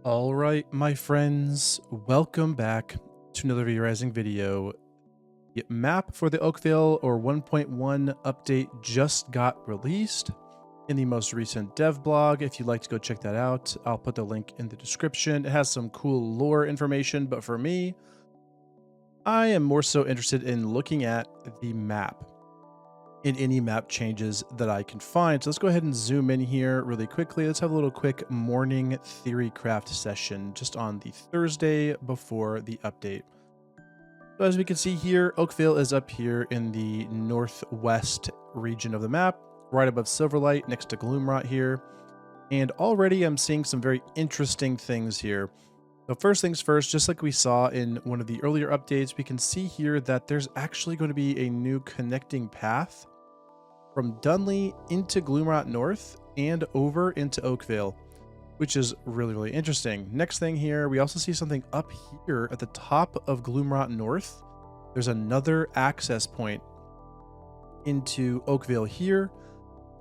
All right, my friends, welcome back to another Theorizing video. The map for the Oakville or 1.1 update just got released in the most recent dev blog. If you'd like to go check that out, I'll put the link in the description. It has some cool lore information, but for me, I am more so interested in looking at the map in any map changes that I can find. So let's go ahead and zoom in here really quickly. Let's have a little quick morning Theorycraft session just on the Thursday before the update. So as we can see here, Oakville is up here in the northwest region of the map, right above Silverlight next to Gloomrot here. And already I'm seeing some very interesting things here. So first things first, just like we saw in one of the earlier updates, we can see here that there's actually going to be a new connecting path from Dunley into Gloomrot North and over into Oakville, which is really, really interesting. Next thing here, we also see something up here at the top of Gloomrot North. There's another access point into Oakville here,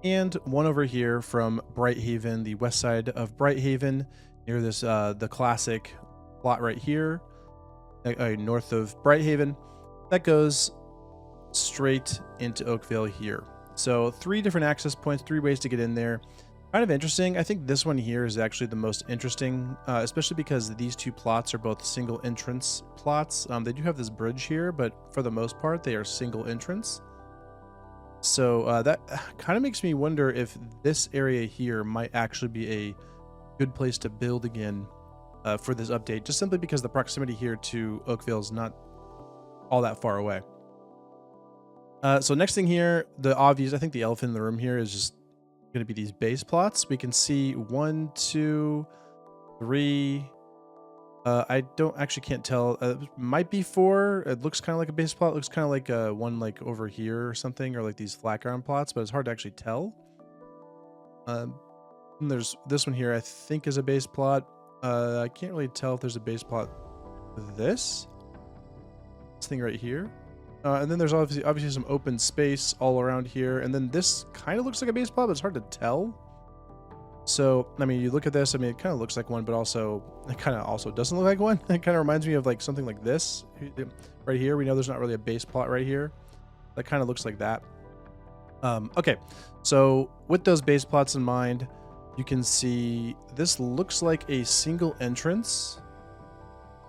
and one over here from Brighthaven, the west side of Brighthaven, near this the classic plot right here, north of Brighthaven, that goes straight into Oakville here. So 3 different access points, 3 ways to get in there. Kind of interesting. I think this one here is actually the most interesting, especially because these 2 plots are both single entrance plots. They do have this bridge here, but for the most part, they are single entrance. So that kind of makes me wonder if this area here might actually be a good place to build again for this update, just simply because the proximity here to Oakville is not all that far away. So next thing here, the obvious, I think the elephant in the room here is just going to be these base plots. We can see 1, 2, 3. I can't tell. Might be 4. It looks kind of like a base plot. It looks kind of like one like over here or something, or like these flat ground plots, but it's hard to actually tell. And there's this one here, I think is a base plot. I can't really tell if there's a base plot with this thing right here. And then there's obviously some open space all around here. And then this kind of looks like a base plot, but it's hard to tell. So, I mean, you look at this, I mean, it kind of looks like one, but also, it kind of also doesn't look like one. It kind of reminds me of like something like this right here. We know there's not really a base plot right here. That kind of looks like that. Okay, so with those base plots in mind, you can see this looks like a single entrance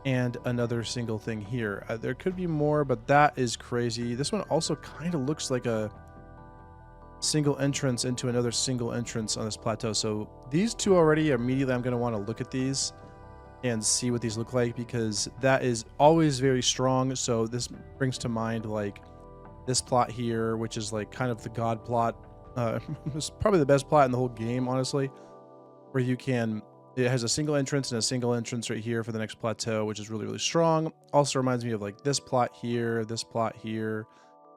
and another single thing here. There could be more, but that is crazy. This one also kind of looks like a single entrance into another single entrance on this plateau. So these 2 already, immediately I'm going to want to look at these and see what these look like, because that is always very strong. So this brings to mind like this plot here, which is like kind of the god plot. It's probably the best plot in the whole game, honestly, where you can, it has a single entrance and a single entrance right here for the next plateau, which is really, really strong. Also reminds me of like this plot here,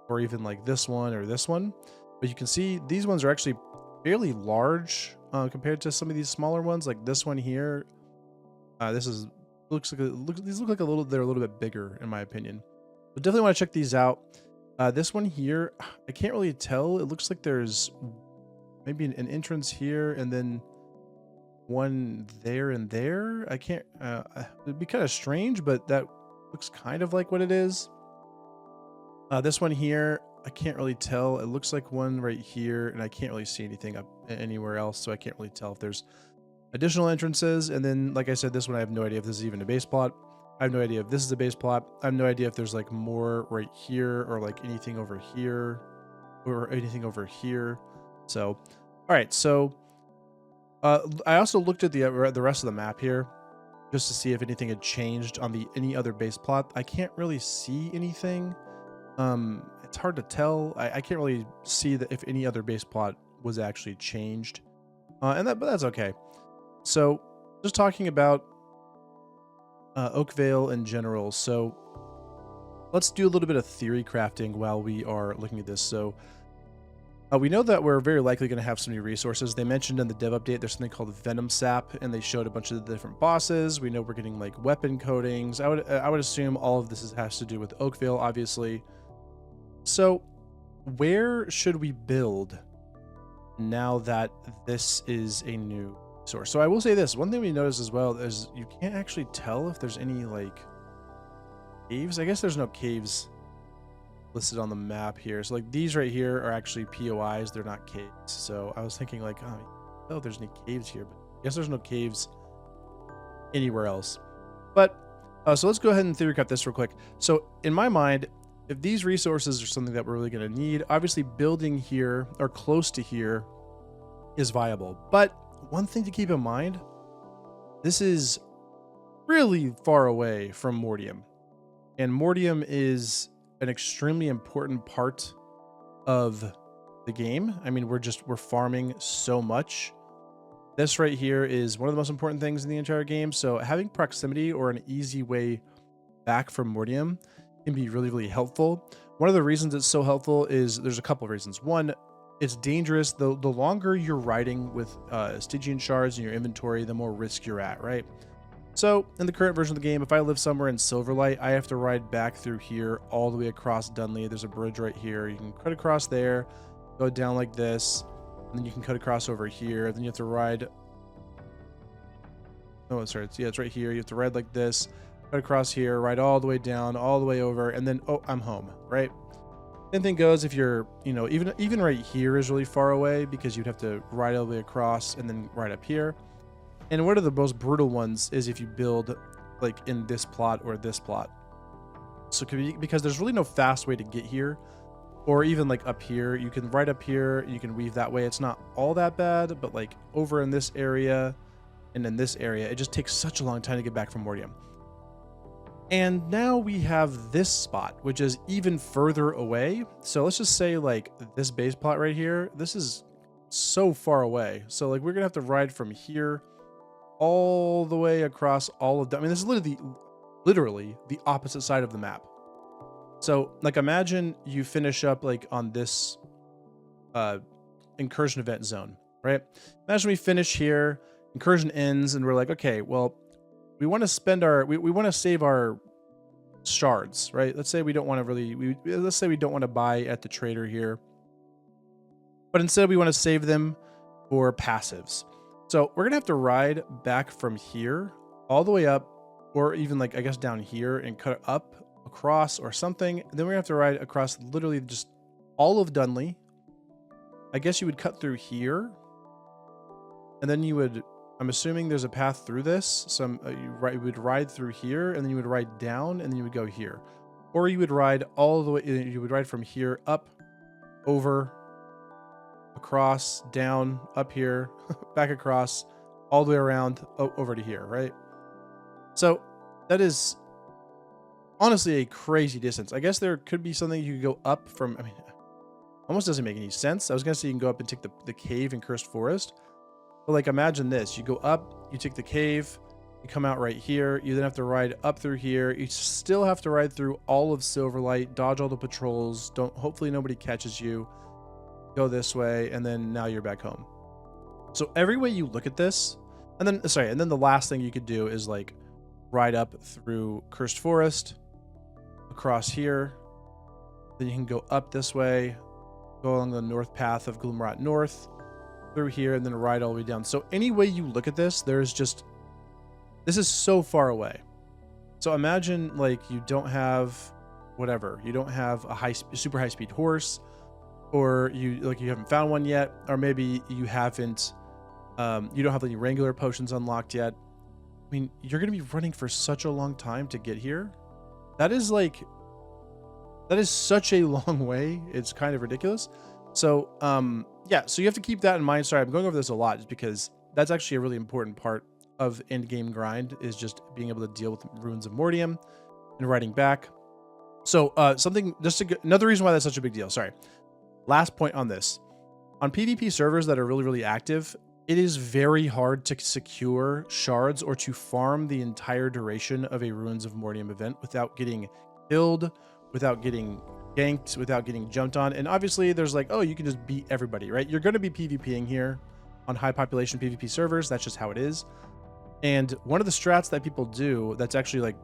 or even like this one or this one. But you can see these ones are actually fairly large compared to some of these smaller ones, like this one here. These look like they're a little bit bigger in my opinion. But definitely want to check these out. This one here, I can't really tell. It looks like there's maybe an entrance here and then one there and there. I can't, it'd be kind of strange, but that looks kind of like what it is. This one here, I can't really tell. It looks like one right here, and I can't really see anything up anywhere else, so I can't really tell if there's additional entrances. And then, like I said, this one I have no idea if this is even a base plot. I have no idea if this is a base plot. I have no idea if there's like more right here or like anything over here or anything over here. So, all right. So I also looked at the rest of the map here just to see if anything had changed on any other base plot. I can't really see anything. It's hard to tell. I can't really see that if any other base plot was actually changed. But that's okay. So just talking about Oakville in general. So let's do a little bit of theory crafting while we are looking at this. So we know that we're very likely going to have some new resources. They mentioned in the dev update there's something called Venom Sap, and they showed a bunch of the different bosses. We know we're getting like weapon coatings. I would assume all of this has to do with Oakville, obviously. So where should we build now that this is a new source. So I will say this, one thing we noticed as well is you can't actually tell if there's any like caves. I guess there's no caves listed on the map here. So like these right here are actually POIs, they're not caves. So I was thinking like, oh, there's any caves here, but I guess there's no caves anywhere else. But so let's go ahead and theory cut this real quick. So in my mind, if these resources are something that we're really going to need, obviously building here or close to here is viable. But one thing to keep in mind, this is really far away from Mortium. And Mortium is an extremely important part of the game. I mean, we're farming so much. This right here is one of the most important things in the entire game. So having proximity or an easy way back from Mortium can be really, really helpful. One of the reasons it's so helpful is there's a couple of reasons. One, it's dangerous. The longer you're riding with Stygian shards in your inventory, the more risk you're at, right? So in the current version of the game, if I live somewhere in Silverlight, I have to ride back through here all the way across Dunley. There's a bridge right here. You can cut across there, go down like this, and then you can cut across over here. Then you have to ride. Oh, sorry. It's right here. You have to ride like this, cut across here, ride all the way down, all the way over, and then, oh, I'm home, right? Same thing goes if you're, even right here is really far away because you'd have to ride all the way across and then ride up here. And one of the most brutal ones is if you build like in this plot or this plot. So because there's really no fast way to get here, or even like up here, you can ride up here, you can weave that way. It's not all that bad, but like over in this area and in this area, it just takes such a long time to get back from Mortium. And now we have this spot, which is even further away. So let's just say like this base plot right here, this is so far away. So like we're gonna have to ride from here all the way across all of that. I mean, this is literally the opposite side of the map. So like imagine you finish up like on this incursion event zone, right? Imagine we finish here, incursion ends, and we're like, okay, well, we want to spend our, we want to save our shards, right? Let's say we don't want to really, let's say we don't want to buy at the trader here, but instead we want to save them for passives. So we're gonna have to ride back from here all the way up, or even like, I guess down here and cut up across or something. And then we're gonna have to ride across literally just all of Dunley. I guess you would cut through here, and then you would, I'm assuming there's a path through this. So you would ride through here, and then you would ride down, and then you would go here. Or you would ride all the way, you would ride from here up, over, across, down, up here, back across, all the way around, over to here, right? So that is honestly a crazy distance. I guess there could be something you could go up from, I mean, almost doesn't make any sense. I was gonna say you can go up and take the cave in Cursed Forest. But like imagine this, you go up, you take the cave, you come out right here, you then have to ride up through here, you still have to ride through all of Silverlight, dodge all the patrols, hopefully nobody catches you, go this way, and then now you're back home. So every way you look at this, and then the last thing you could do is like ride up through Cursed Forest, across here, then you can go up this way, go along the north path of Gloomrot North, through here, and then ride all the way down. So any way you look at this, this is so far away. So imagine like you don't have whatever, you don't have a super high speed horse, or you haven't found one yet, or maybe you haven't, you don't have any Wrangler potions unlocked yet. I mean, you're going to be running for such a long time to get here. That is such a long way. It's kind of ridiculous. So, yeah, so you have to keep that in mind. Sorry, I'm going over this a lot just because that's actually a really important part of end game grind, is just being able to deal with Ruins of Mortium and riding back. So, another reason why that's such a big deal. Sorry. Last point on this. On PvP servers that are really, really active, it is very hard to secure shards or to farm the entire duration of a Ruins of Mortium event without getting killed, without getting ganked, without getting jumped on. And obviously there's like, oh, you can just beat everybody, right? You're going to be PvPing here on high population PvP servers. That's just how it is. And one of the strats that people do that's actually like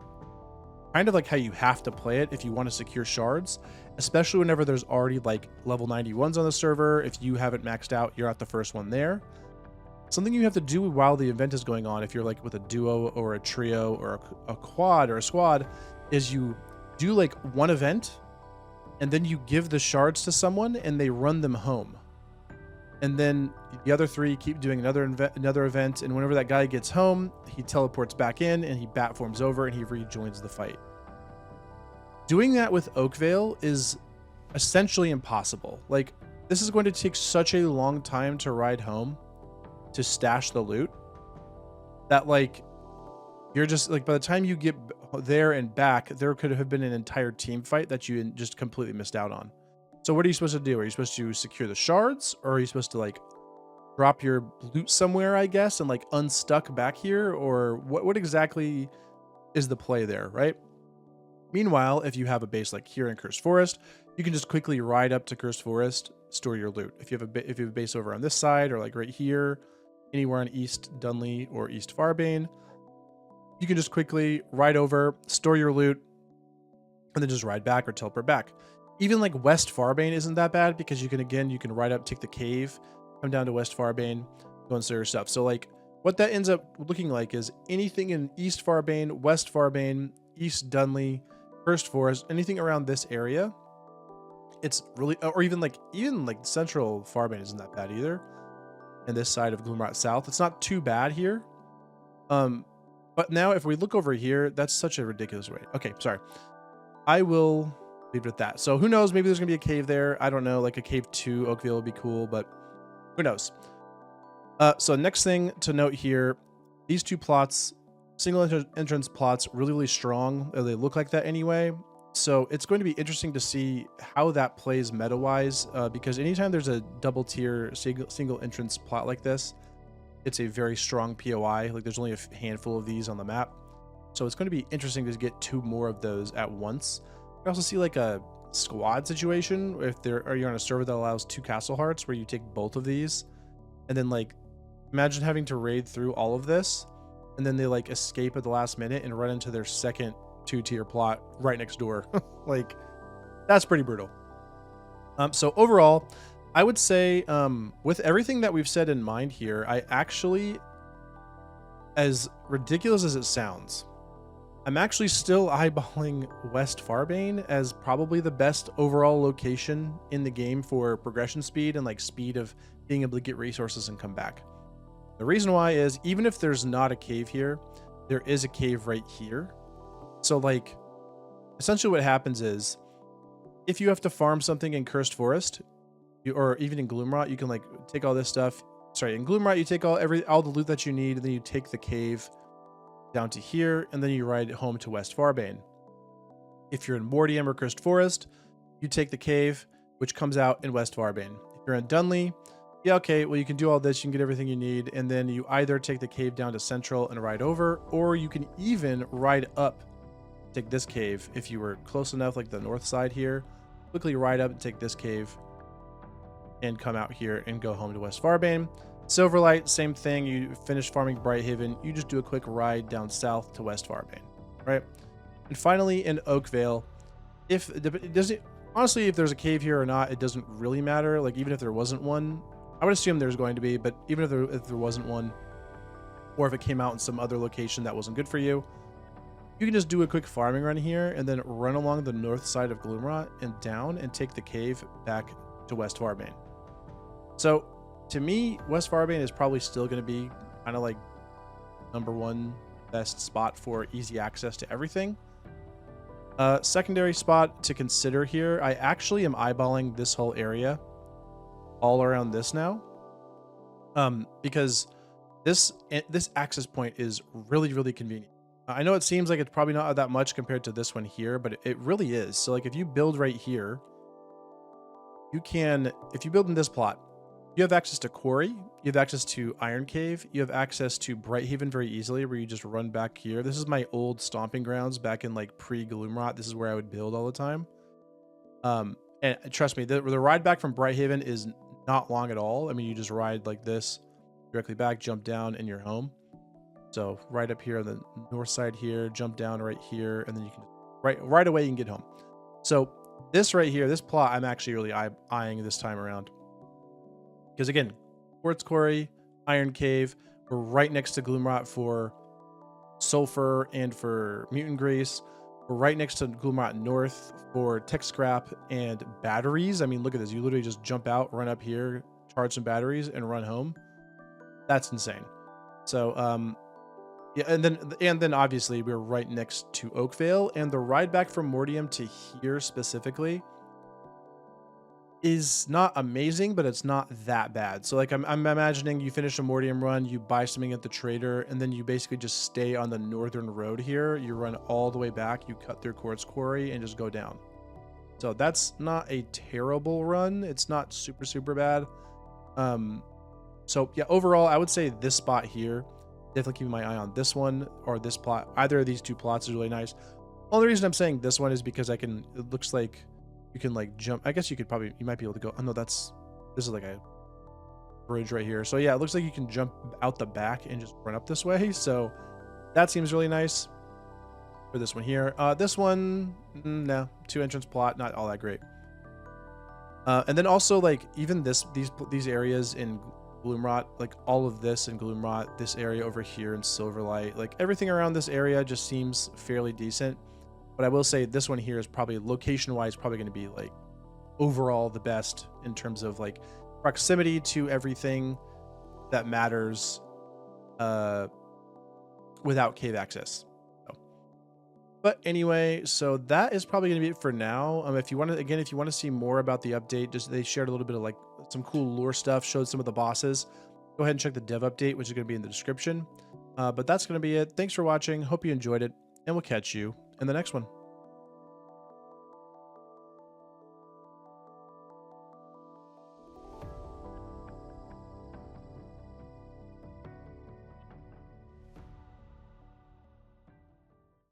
kind of like how you have to play it if you want to secure shards, especially whenever there's already like level 91s on the server. If you haven't maxed out, you're not the first one there. Something you have to do while the event is going on, if you're like with a duo or a trio or a quad or a squad, is you do like one event and then you give the shards to someone and they run them home. And then the other 3 keep doing another event, and whenever that guy gets home, he teleports back in and he bat forms over and he rejoins the fight. Doing that with Oakvale is essentially impossible. Like, this is going to take such a long time to ride home to stash the loot that, like, you're just like, by the time you get there and back, there could have been an entire team fight that you just completely missed out on. So what are you supposed to do? Are you supposed to secure the shards, or are you supposed to like drop your loot somewhere, I guess, and like unstuck back here? Or what exactly is the play there, right? Meanwhile, if you have a base like here in Cursed Forest, you can just quickly ride up to Cursed Forest, store your loot. If you have a base over on this side, or like right here, anywhere on East Dunley or East Farbane, you can just quickly ride over, store your loot, and then just ride back or teleport back. Even like West Farbane isn't that bad, because you can ride up, take the cave, come down to West Farbane, go and store your stuff. So like what that ends up looking like is anything in East Farbane, West Farbane, East Dunley, Cursed Forest, anything around this area, it's really, or even like Central Farbane isn't that bad either. And this side of Gloomrot South, it's not too bad here. But now if we look over here, that's such a ridiculous way. Okay, sorry. I will leave it at that. So who knows? Maybe there's gonna be a cave there. I don't know. Like a cave 2 Oakville would be cool, but who knows? So next thing to note here, these 2 plots, single entrance plots, really strong. They look like that anyway. So it's going to be interesting to see how that plays meta-wise, because anytime there's a double tier single entrance plot like this, it's a very strong POI. Like there's only a handful of these on the map. So it's going to be interesting to get 2 more of those at once. I also see like a squad situation if you're on a server that allows 2 castle hearts, where you take both of these, and then like imagine having to raid through all of this, and then they like escape at the last minute and run into their second 2-tier plot right next door. Like that's pretty brutal. So overall, I would say with everything that we've said in mind here, I actually, as ridiculous as it sounds, I'm actually still eyeballing West Farbane as probably the best overall location in the game for progression speed and like speed of being able to get resources and come back. The reason why is, even if there's not a cave here, there is a cave right here. So like essentially what happens is, if you have to farm something in Cursed Forest, or even in Gloomrot, you can like take all this stuff. Sorry, in Gloomrot, you take all the loot that you need, and then you take the cave down to here, and then you ride home to West Farbane. If you're in Mortium or Cursed Forest, you take the cave, which comes out in West Farbane. If you're in Dunley, yeah, okay, well, you can do all this, you can get everything you need, and then you either take the cave down to Central and ride over, or you can even ride up, take this cave if you were close enough, like the north side here, quickly ride up and take this cave and come out here and go home to West Farbane. Silverlight, same thing. You finish farming Brighthaven, you just do a quick ride down south to West Farbane, right? And finally, in Oakvale, honestly, if there's a cave here or not, it doesn't really matter. Like even if there wasn't one, I would assume there's going to be, but even if there wasn't one, or if it came out in some other location that wasn't good for you, you can just do a quick farming run here and then run along the north side of Gloomrot and down and take the cave back to West Farbane. So to me, West Farbane is probably still going to be kind of like #1 best spot for easy access to everything. Secondary spot to consider here, I actually am eyeballing this whole area all around this now, because this access point is really convenient. I know it seems like it's probably not that much compared to this one here, but it really is. So like if you build right here, you can, if you build in this plot, you have access to Quarry, you have access to Iron Cave, you have access to Brighthaven very easily, where you just run back here. This is my old stomping grounds back in like pre-Gloomrot. This is where I would build all the time. And trust me, the ride back from Brighthaven is not long at all. I mean, you just ride like this directly back, jump down, and you're home. So right up here on the north side here, jump down right here, and then you can right away you can get home. So this right here, this plot, I'm actually really eyeing this time around. Because again, Quartz Quarry, Iron Cave. We're right next to Gloomrot for sulfur and for mutant grease. We're right next to Gloomrot North for tech scrap and batteries. I mean, look at this. You literally just jump out, run up here, charge some batteries, and run home. That's insane. So, yeah, and then obviously we're right next to Oakvale, and the ride back from Mortium to here specifically is not amazing, but it's not that bad. So like I'm imagining you finish a Mortium run, you buy something at the trader, and then you basically just stay on the northern road here. You run all the way back, you cut through Quartz Quarry, and just go down. So that's not a terrible run. It's not super bad. So yeah, overall, I would say this spot here, definitely keeping my eye on this one or this plot. Either of these two plots is really nice. Only reason I'm saying this one is because it looks like you can like jump. I guess you might be able to go. Oh no, this is like a bridge right here. So yeah, it looks like you can jump out the back and just run up this way. So that seems really nice for this one here. This one, no, 2 entrance plot, not all that great. And then also like even these areas in Gloomrot, like all of this in Gloomrot, this area over here in Silverlight, like everything around this area just seems fairly decent. But I will say this one here is probably location-wise probably going to be like overall the best in terms of like proximity to everything that matters without cave access. But anyway, so that is probably going to be it for now. If you want to see more about the update, they shared a little bit of like some cool lore stuff, showed some of the bosses. Go ahead and check the dev update, which is going to be in the description. But that's going to be it. Thanks for watching. Hope you enjoyed it, and we'll catch you in the next one.